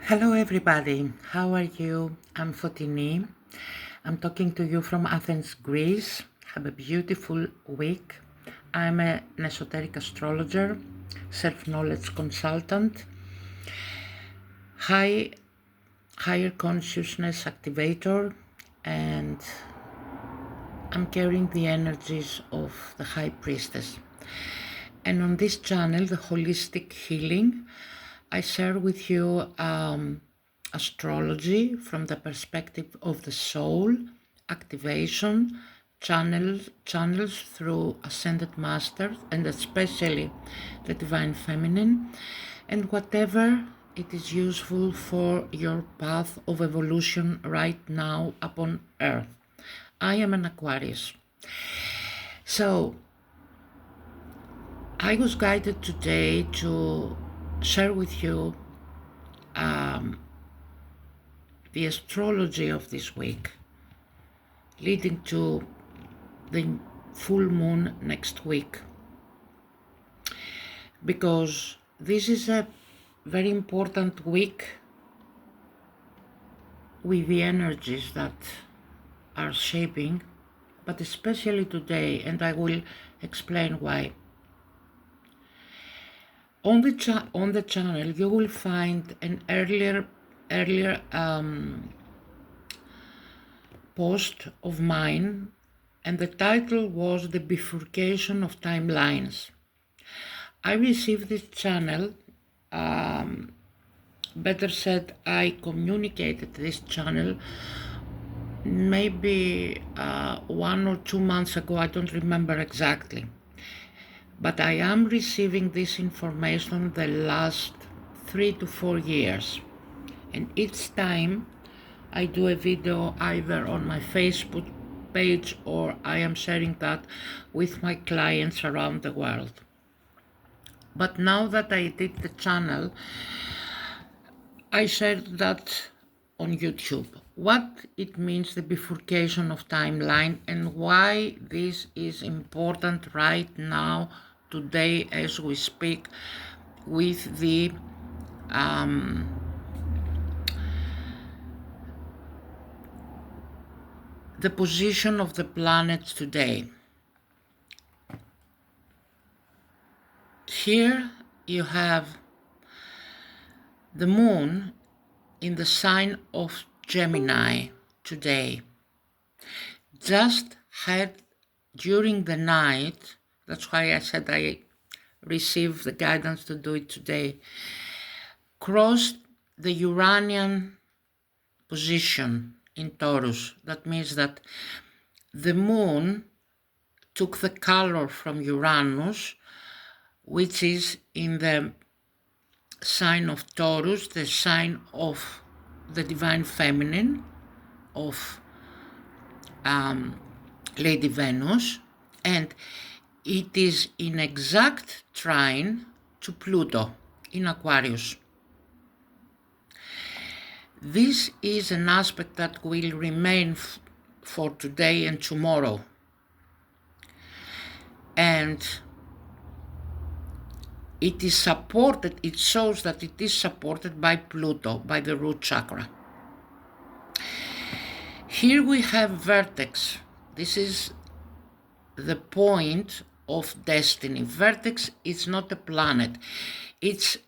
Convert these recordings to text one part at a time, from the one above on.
Hello everybody, how are you? I'm Fotini. I'm talking to you from Athens, Greece. Have a beautiful week. I'm an esoteric astrologer, self-knowledge consultant, higher consciousness activator, and I'm carrying the energies of the High Priestess. And on this channel, the Holistic Healing, I share with you astrology from the perspective of the soul, activation, channels through Ascended Masters, and especially the Divine Feminine, and whatever it is useful for your path of evolution right now upon Earth. I am an Aquarius. So, I was guided today to share with you the astrology of this week, leading to the full moon next week, because this is a very important week with the energies that are shaping, but especially today, and I will explain why. On the channel, you will find an earlier post of mine, and the title was The Bifurcation of Timelines. I received this channel, better said, I communicated this channel maybe 1 or 2 months ago, I don't remember exactly. But I am receiving this information the last 3 to 4 years. And each time I do a video either on my Facebook page or I am sharing that with my clients around the world. But now that I did the channel, I shared that on YouTube. What it means, the bifurcation of timeline, and why this is important right now, today as we speak, with the position of the planets today. Here you have the moon in the sign of Gemini today. Just had during the night, that's why I said I received the guidance to do it today, crossed the Uranian position in Taurus. That means that the moon took the color from Uranus, which is in the sign of Taurus, the sign of the Divine Feminine, of Lady Venus, and it is in exact trine to Pluto in Aquarius. This is an aspect that will remain for today and tomorrow. And it is supported, it shows that it is supported by Pluto, by the root chakra. Here we have vertex. This is the point of destiny. Vertex is not a planet. It's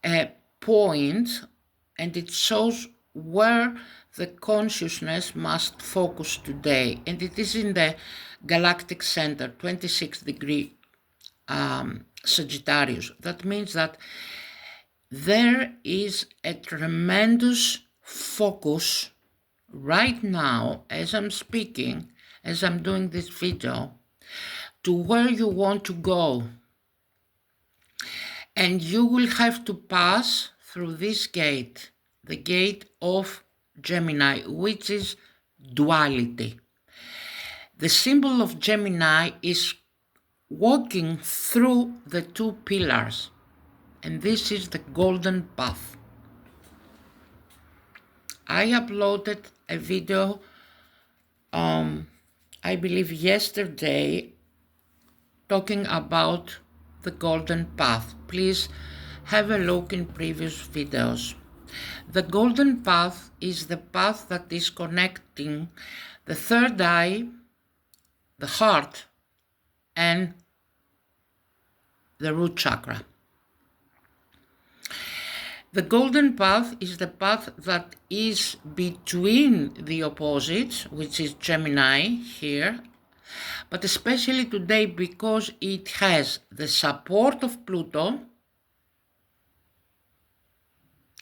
a point, and it shows where the consciousness must focus today. And it is in the galactic center, 26 degree Sagittarius. That means that there is a tremendous focus right now, as I'm speaking, as I'm doing this video, to where you want to go. And you will have to pass through this gate, the gate of Gemini, which is duality. The symbol of Gemini is walking through the two pillars, and this is the golden path. I uploaded a video, I believe yesterday, talking about the golden path. Please have a look in previous videos. The golden path is the path that is connecting the third eye, the heart, and the root chakra. The golden path is the path that is between the opposites, which is Gemini here, but especially today because it has the support of Pluto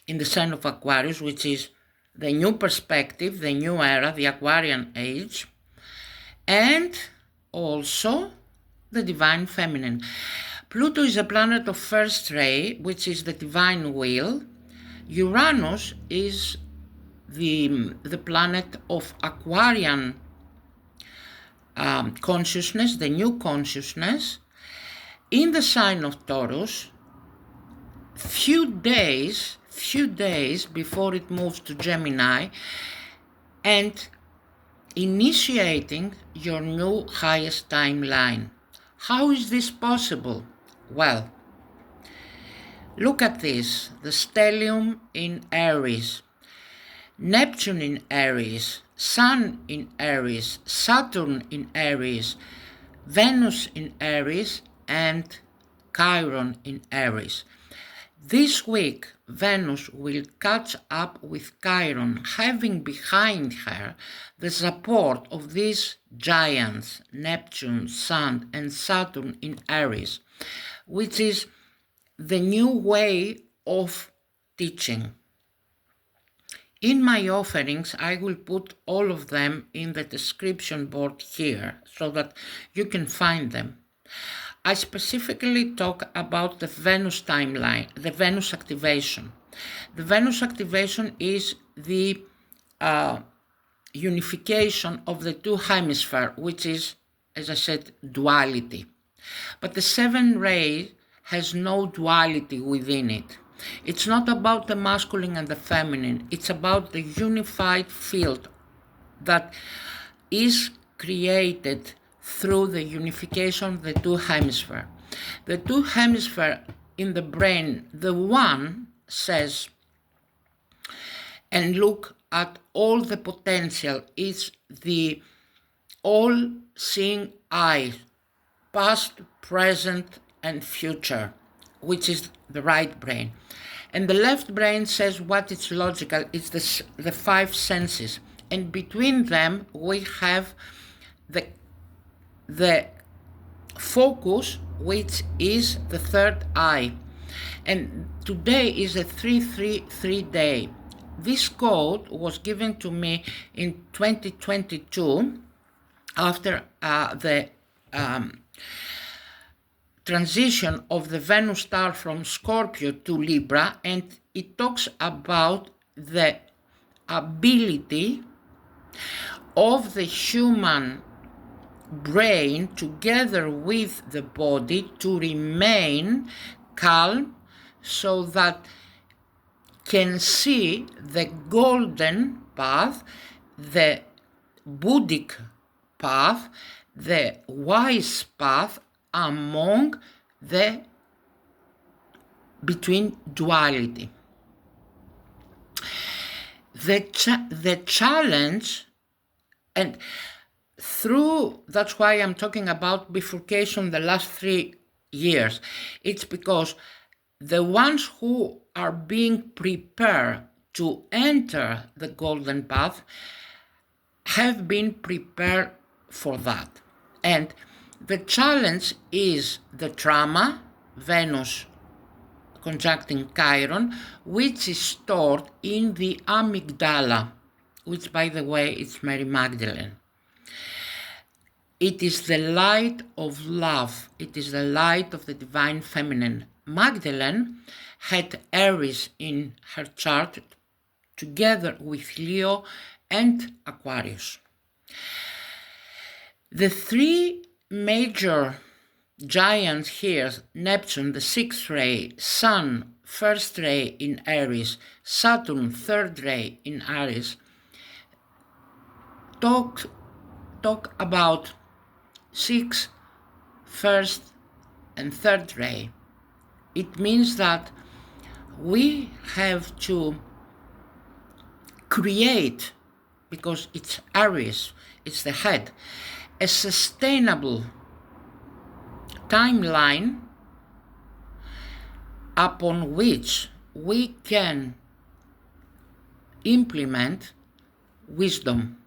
in the sign of Aquarius, which is the new perspective, the new era, the Aquarian age, and also the divine feminine. Pluto is a planet of first ray, which is the divine will. Uranus is the planet of Aquarian consciousness, the new consciousness, in the sign of Taurus, few days before it moves to Gemini, and initiating your new highest timeline. How is this possible? Well, look at this, the stellium in Aries, Neptune in Aries, Sun in Aries, Saturn in Aries, Venus in Aries, and Chiron in Aries. This week, Venus will catch up with Chiron, having behind her the support of these giants, Neptune, Sun, and Saturn in Aries, which is the new way of teaching. In my offerings, I will put all of them in the description board here so that you can find them. I specifically talk about the Venus timeline, the Venus activation. The Venus activation is the unification of the two hemispheres, which is, as I said, duality. But the seven ray has no duality within it. It's not about the masculine and the feminine. It's about the unified field that is created through the unification of the two hemispheres. The two hemispheres in the brain, the one says, and look at all the potential, is the all-seeing eye, past, present, and future, which is the right brain. And the left brain says what is logical, it's the five senses. And between them, we have the focus, which is the third eye. And today is a 333 day. This code was given to me in 2022 after the transition of the Venus star from Scorpio to Libra, and it talks about the ability of the human brain together with the body to remain calm so that can see the golden path, the Buddhic path, the wise path among the between duality. The challenge, and through, that's why I'm talking about bifurcation the last 3 years. It's because the ones who are being prepared to enter the golden path have been prepared for that. And the challenge is the trauma, Venus conjuncting Chiron, which is stored in the amygdala, which, by the way, is Mary Magdalene. It is the light of love. It is the light of the divine feminine. Magdalene had Aries in her chart together with Leo and Aquarius. The three major giants here, Neptune, the sixth ray, Sun, first ray in Aries, Saturn, third ray in Aries, talk about sixth, first, and third ray. It means that we have to create, because it's Aries, it's the head, a sustainable timeline upon which we can implement wisdom,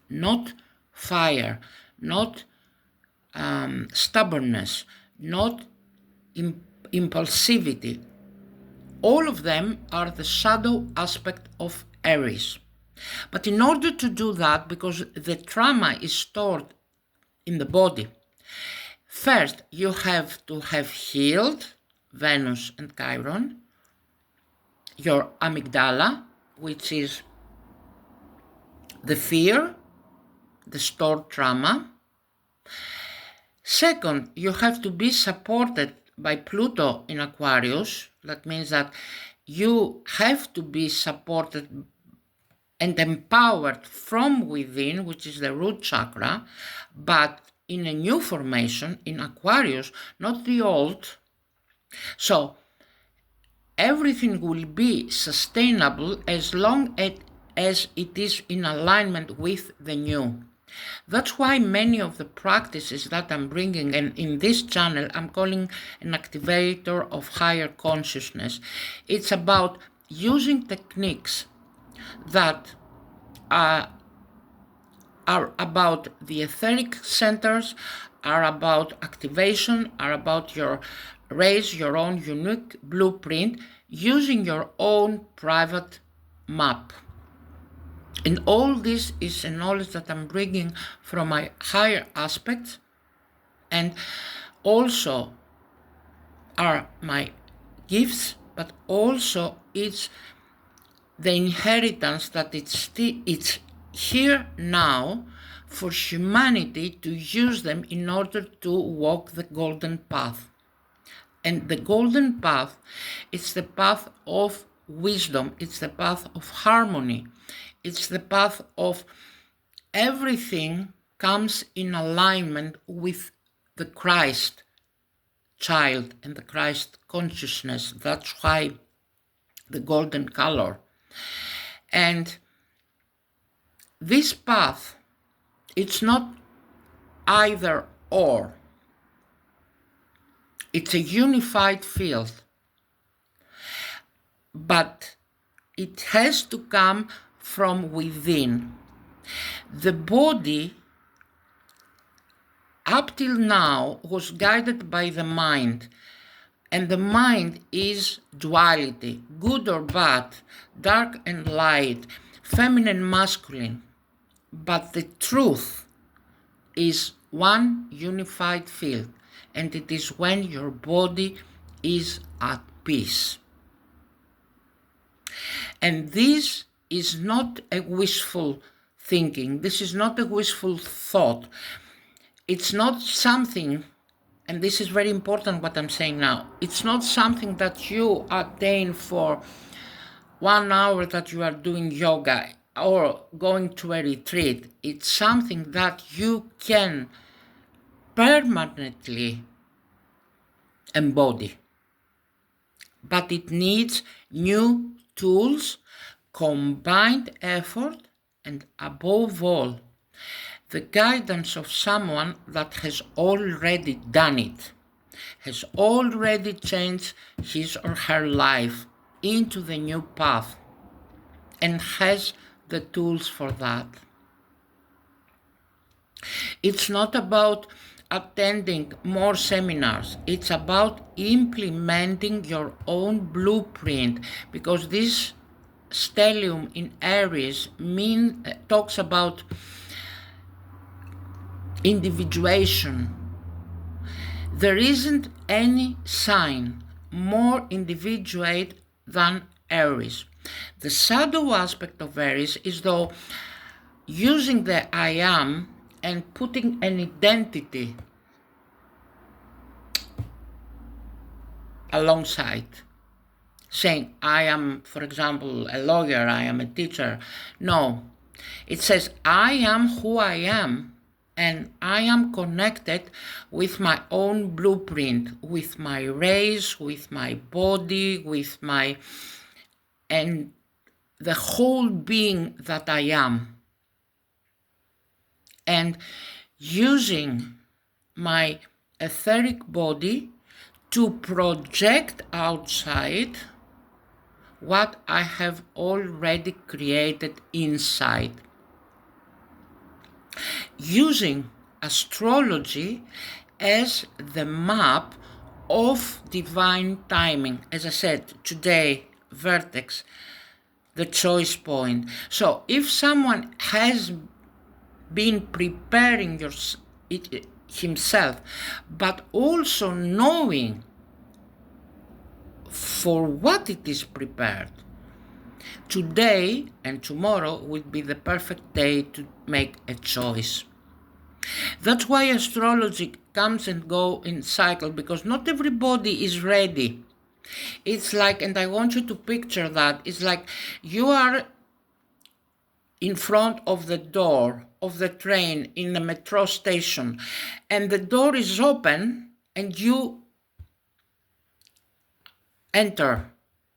not fire, not stubbornness, not impulsivity. All of them are the shadow aspect of Aries. But in order to do that, because the trauma is stored in the body, first you have to have healed Venus and Chiron, your amygdala, which is the fear, the stored trauma. Second, you have to be supported by Pluto in Aquarius. That means that you have to be supported and empowered from within, which is the root chakra, but in a new formation in Aquarius, not the old. So everything will be sustainable as long as it is in alignment with the new. That's why many of the practices that I'm bringing, and in this channel I'm calling an activator of higher consciousness, it's about using techniques that are about the etheric centers, are about activation, are about raise your own unique blueprint using your own private map. And all this is a knowledge that I'm bringing from my higher aspects, and also are my gifts, but also it's the inheritance that it's here now for humanity to use them in order to walk the golden path. And the golden path, it's the path of wisdom, it's the path of harmony, it's the path of everything comes in alignment with the Christ child and the Christ consciousness. That's why the golden color. And this path, it's not either or. It's a unified field. But it has to come from within. The body, up till now, was guided by the mind. And the mind is duality, good or bad, dark and light, feminine, masculine. But the truth is one unified field, and it is when your body is at peace. And this is not a wishful thinking. This is not a wishful thought. It's not something, and this is very important what I'm saying now, it's not something that you attain for 1 hour that you are doing yoga or going to a retreat. It's something that you can permanently embody. But it needs new tools, combined effort, and above all, the guidance of someone that has already done it, has already changed his or her life into the new path, and has the tools for that. It's not about attending more seminars. It's about implementing your own blueprint, because this stellium in Aries talks about individuation. There isn't any sign more individuate than Aries. The shadow aspect of Aries is though using the I am and putting an identity alongside, saying I am, for example, a lawyer, I am a teacher. No, it says I am who I am, and I am connected with my own blueprint, with my race, with my body, with my, and the whole being that I am, and using my etheric body to project outside what I have already created inside. Using astrology as the map of divine timing. As I said, today, vertex, the choice point. So if someone has been preparing himself, but also knowing for what it is prepared, today and tomorrow would be the perfect day to make a choice. That's why astrology comes and goes in cycle, because not everybody is ready. It's like, and I want you to picture that, it's like you are in front of the door of the train in the metro station, and the door is open and you enter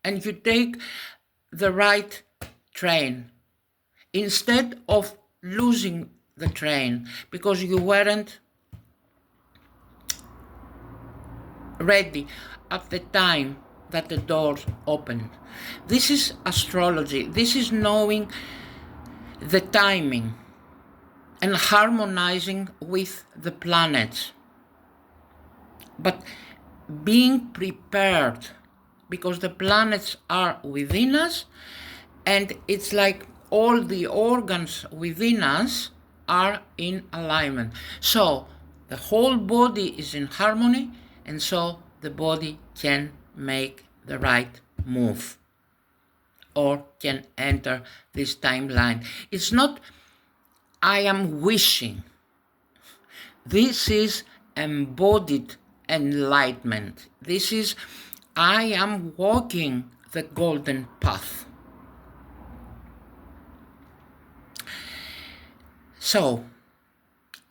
and you take the right train instead of losing the train because you weren't ready at the time that the doors opened. This is astrology. This is knowing the timing and harmonizing with the planets, but being prepared, because the planets are within us, and it's like all the organs within us are in alignment. So the whole body is in harmony, and so the body can make the right move or can enter this timeline. It's not I am wishing. This is embodied enlightenment. This is I am walking the golden path. So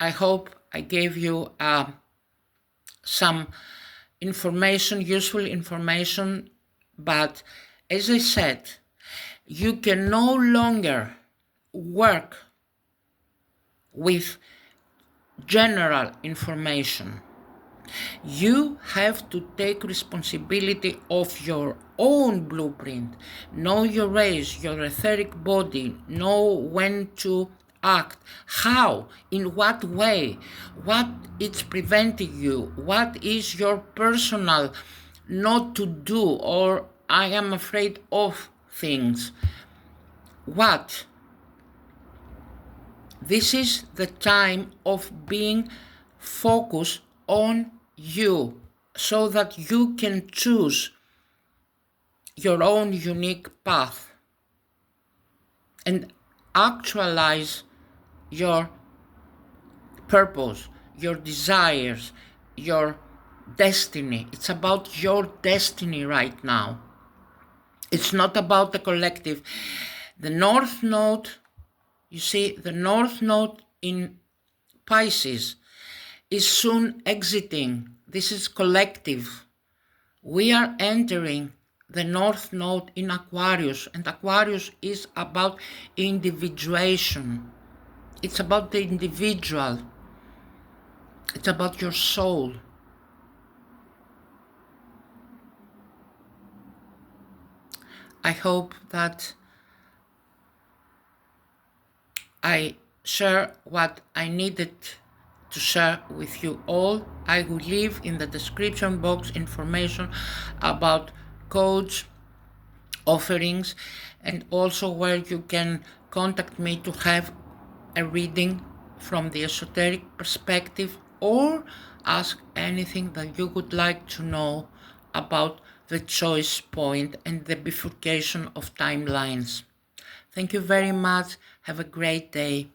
I hope I gave you some information, useful information, but as I said, you can no longer work with general information. You have to take responsibility of your own blueprint, know your race, your etheric body, know when to act, how, in what way, what is preventing you, what is your personal not to do, or I am afraid of things. What? This is the time of being focused on you so that you can choose your own unique path and actualize your purpose, your desires, your destiny. It's about your destiny right now. It's not about the collective. The North Node, you see, the North Node in Pisces is soon exiting. This is collective. We are entering the North Node in Aquarius, and Aquarius is about individuation. It's about the individual. It's about your soul. I hope that I share what I needed to share with you all. I will leave in the description box information about codes, offerings, and also where you can contact me to have a reading from the esoteric perspective or ask anything that you would like to know about the choice point and the bifurcation of timelines. Thank you very much. Have a great day.